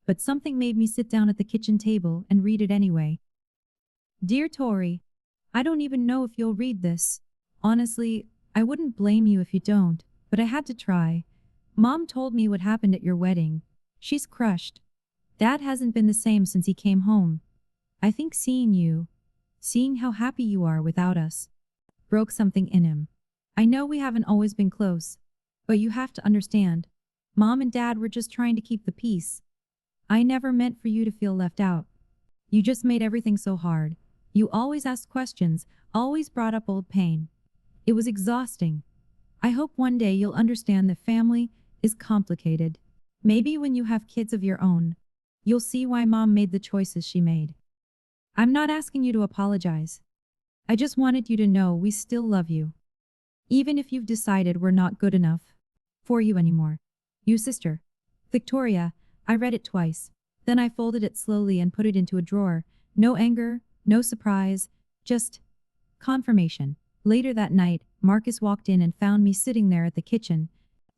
but something made me sit down at the kitchen table and read it anyway. Dear Tori, I don't even know if you'll read this. Honestly, I wouldn't blame you if you don't, but I had to try. Mom told me what happened at your wedding. She's crushed. Dad hasn't been the same since he came home. I think seeing how happy you are without us, broke something in him. I know we haven't always been close, but you have to understand. Mom and Dad were just trying to keep the peace. I never meant for you to feel left out. You just made everything so hard. You always asked questions, always brought up old pain. It was exhausting. I hope one day you'll understand that family is complicated. Maybe when you have kids of your own, you'll see why Mom made the choices she made. I'm not asking you to apologize. I just wanted you to know we still love you. Even if you've decided we're not good enough for you anymore. You sister. Victoria, I read it twice. Then I folded it slowly and put it into a drawer. No anger, no surprise, just confirmation. Later that night, Marcus walked in and found me sitting there at the kitchen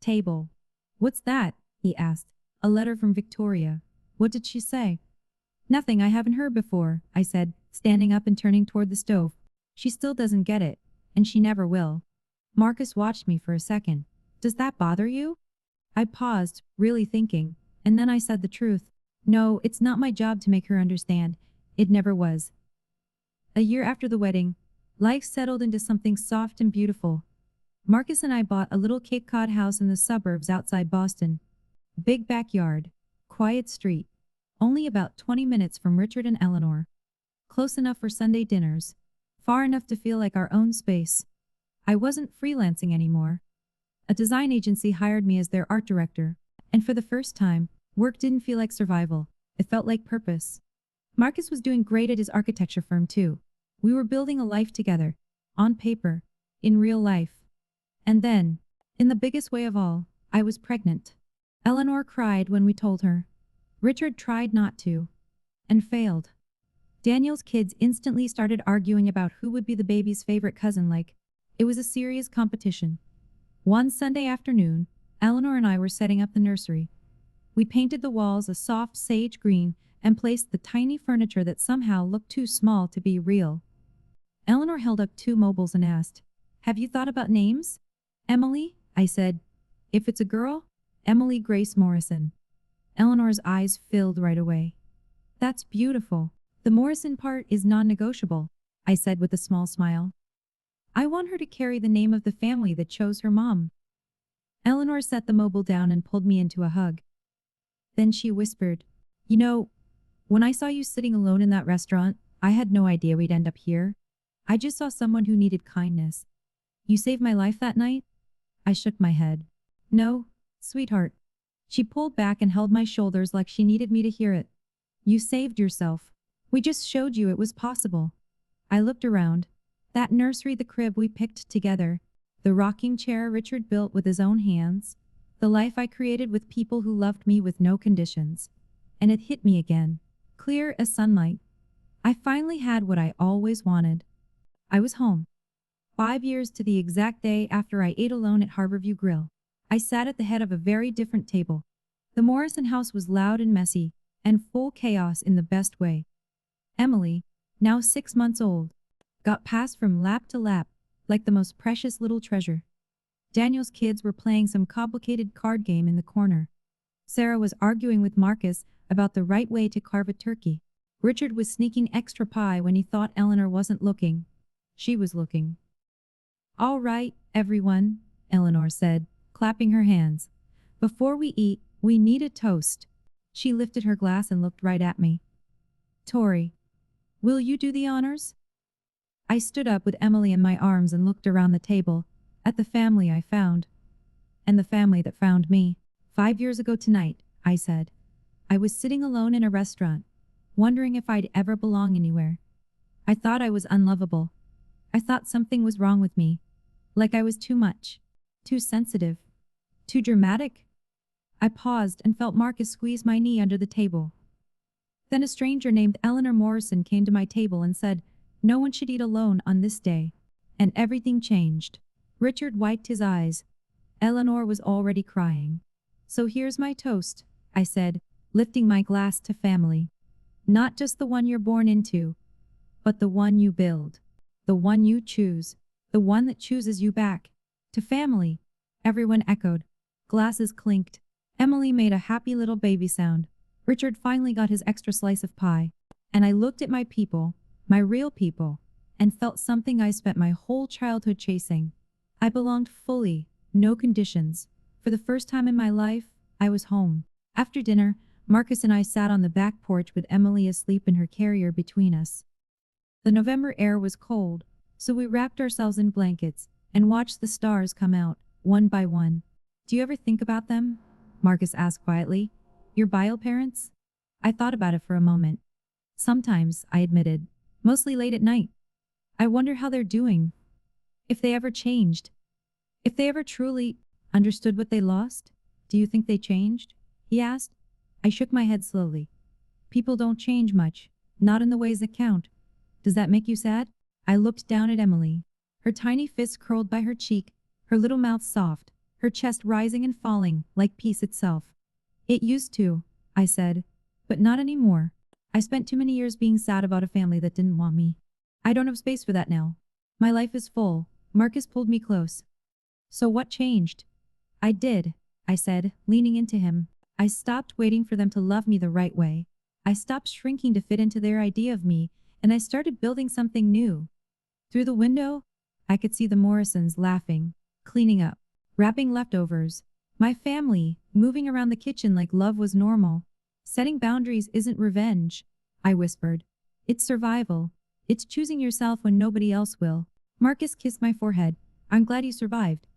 table. What's that? He asked. A letter from Victoria. What did she say? Nothing I haven't heard before, I said, standing up and turning toward the stove. She still doesn't get it, and she never will. Marcus watched me for a second. Does that bother you? I paused, really thinking, and then I said the truth. No, it's not my job to make her understand. It never was. A year after the wedding, life settled into something soft and beautiful. Marcus and I bought a little Cape Cod house in the suburbs outside Boston. Big backyard, quiet street, only about 20 minutes from Richard and Eleanor. Close enough for Sunday dinners, far enough to feel like our own space. I wasn't freelancing anymore. A design agency hired me as their art director, and for the first time, work didn't feel like survival, it felt like purpose. Marcus was doing great at his architecture firm too. We were building a life together, on paper, in real life. And then, in the biggest way of all, I was pregnant. Eleanor cried when we told her. Richard tried not to, and failed. Daniel's kids instantly started arguing about who would be the baby's favorite cousin like. It was a serious competition. One Sunday afternoon, Eleanor and I were setting up the nursery. We painted the walls a soft sage green and placed the tiny furniture that somehow looked too small to be real. Eleanor held up 2 mobiles and asked, Have you thought about names? Emily, I said. If it's a girl, Emily Grace Morrison. Eleanor's eyes filled right away. That's beautiful. The Morrison part is non-negotiable. I said with a small smile. I want her to carry the name of the family that chose her mom. Eleanor set the mobile down and pulled me into a hug. Then she whispered, You know, when I saw you sitting alone in that restaurant, I had no idea we'd end up here. I just saw someone who needed kindness. You saved my life that night? I shook my head. No, sweetheart. She pulled back and held my shoulders like she needed me to hear it. You saved yourself. We just showed you it was possible. I looked around. That nursery, the crib we picked together, the rocking chair Richard built with his own hands, the life I created with people who loved me with no conditions. And it hit me again, clear as sunlight. I finally had what I always wanted. I was home. 5 years to the exact day after I ate alone at Harborview Grill. I sat at the head of a very different table. The Morrison house was loud and messy, and full chaos in the best way. Emily, now 6 months old, got passed from lap to lap, like the most precious little treasure. Daniel's kids were playing some complicated card game in the corner. Sarah was arguing with Marcus about the right way to carve a turkey. Richard was sneaking extra pie when he thought Eleanor wasn't looking. She was looking. All right, everyone, Eleanor said, clapping her hands. Before we eat, we need a toast. She lifted her glass and looked right at me. Tori, will you do the honors? I stood up with Emily in my arms and looked around the table, at the family I found. And the family that found me. 5 years ago tonight, I said. I was sitting alone in a restaurant, wondering if I'd ever belong anywhere. I thought I was unlovable. I thought something was wrong with me. Like I was too much. Too sensitive. Too dramatic. I paused and felt Marcus squeeze my knee under the table. Then a stranger named Eleanor Morrison came to my table and said, No one should eat alone on this day. And everything changed. Richard wiped his eyes. Eleanor was already crying. So here's my toast, I said, lifting my glass to family. Not just the one you're born into, but the one you build. The one you choose. The one that chooses you back. To family. Everyone echoed. Glasses clinked. Emily made a happy little baby sound. Richard finally got his extra slice of pie. And I looked at my people, my real people, and felt something I spent my whole childhood chasing. I belonged fully, no conditions. For the first time in my life, I was home. After dinner, Marcus and I sat on the back porch with Emily asleep in her carrier between us. The November air was cold, so we wrapped ourselves in blankets and watched the stars come out, one by one. Do you ever think about them? Marcus asked quietly. Your bio parents? I thought about it for a moment. Sometimes, I admitted, mostly late at night. I wonder how they're doing. If they ever changed. If they ever truly understood what they lost. Do you think they changed? He asked. I shook my head slowly. People don't change much, not in the ways that count. Does that make you sad? I looked down at Emily. Her tiny fist curled by her cheek, her little mouth soft, her chest rising and falling, like peace itself. It used to, I said, but not anymore. I spent too many years being sad about a family that didn't want me. I don't have space for that now. My life is full. Marcus pulled me close. So what changed? I did, I said, leaning into him. I stopped waiting for them to love me the right way. I stopped shrinking to fit into their idea of me, and I started building something new. Through the window, I could see the Morrisons laughing, cleaning up, wrapping leftovers. My family, moving around the kitchen like love was normal. Setting boundaries isn't revenge, I whispered. It's survival. It's choosing yourself when nobody else will. Marcus kissed my forehead. I'm glad you survived.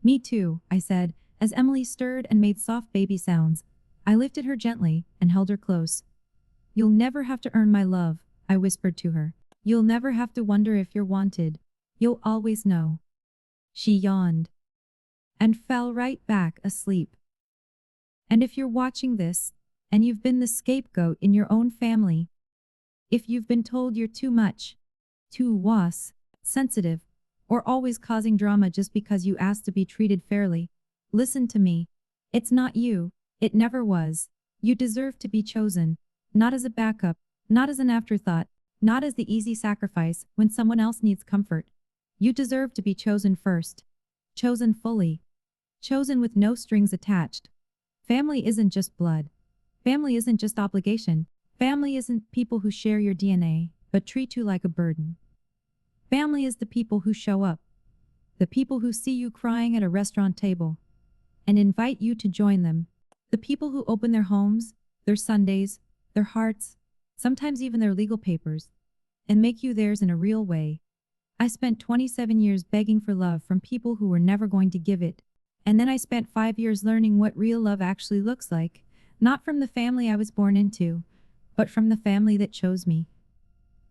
Me too, I said, as Emily stirred and made soft baby sounds. I lifted her gently and held her close. You'll never have to earn my love, I whispered to her. You'll never have to wonder if you're wanted. You'll always know. She yawned and fell right back asleep. And if you're watching this, and you've been the scapegoat in your own family, if you've been told you're too much, too sensitive, or always causing drama just because you asked to be treated fairly, listen to me. It's not you. It never was. You deserve to be chosen, not as a backup, not as an afterthought, not as the easy sacrifice when someone else needs comfort. You deserve to be chosen first. Chosen fully. Chosen with no strings attached. Family isn't just blood. Family isn't just obligation. Family isn't people who share your DNA, but treat you like a burden. Family is the people who show up, the people who see you crying at a restaurant table and invite you to join them, the people who open their homes, their Sundays, their hearts, sometimes even their legal papers, and make you theirs in a real way. I spent 27 years begging for love from people who were never going to give it, and then I spent 5 years learning what real love actually looks like, not from the family I was born into, but from the family that chose me.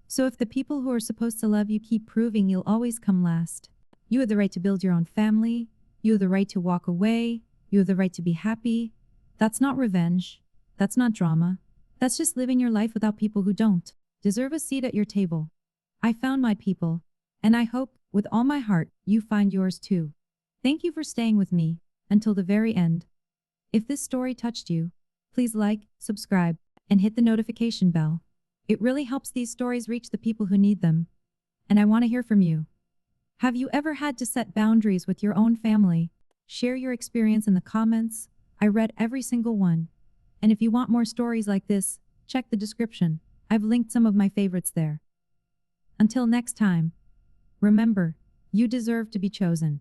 So if the people who are supposed to love you keep proving you'll always come last, you have the right to build your own family, you have the right to walk away, you have the right to be happy. That's not revenge. That's not drama. That's just living your life without people who don't deserve a seat at your table. I found my people, and I hope, with all my heart, you find yours too. Thank you for staying with me until the very end. If this story touched you, please like, subscribe, and hit the notification bell. It really helps these stories reach the people who need them. And I want to hear from you. Have you ever had to set boundaries with your own family? Share your experience in the comments. I read every single one. And if you want more stories like this, check the description. I've linked some of my favorites there. Until next time, remember, you deserve to be chosen.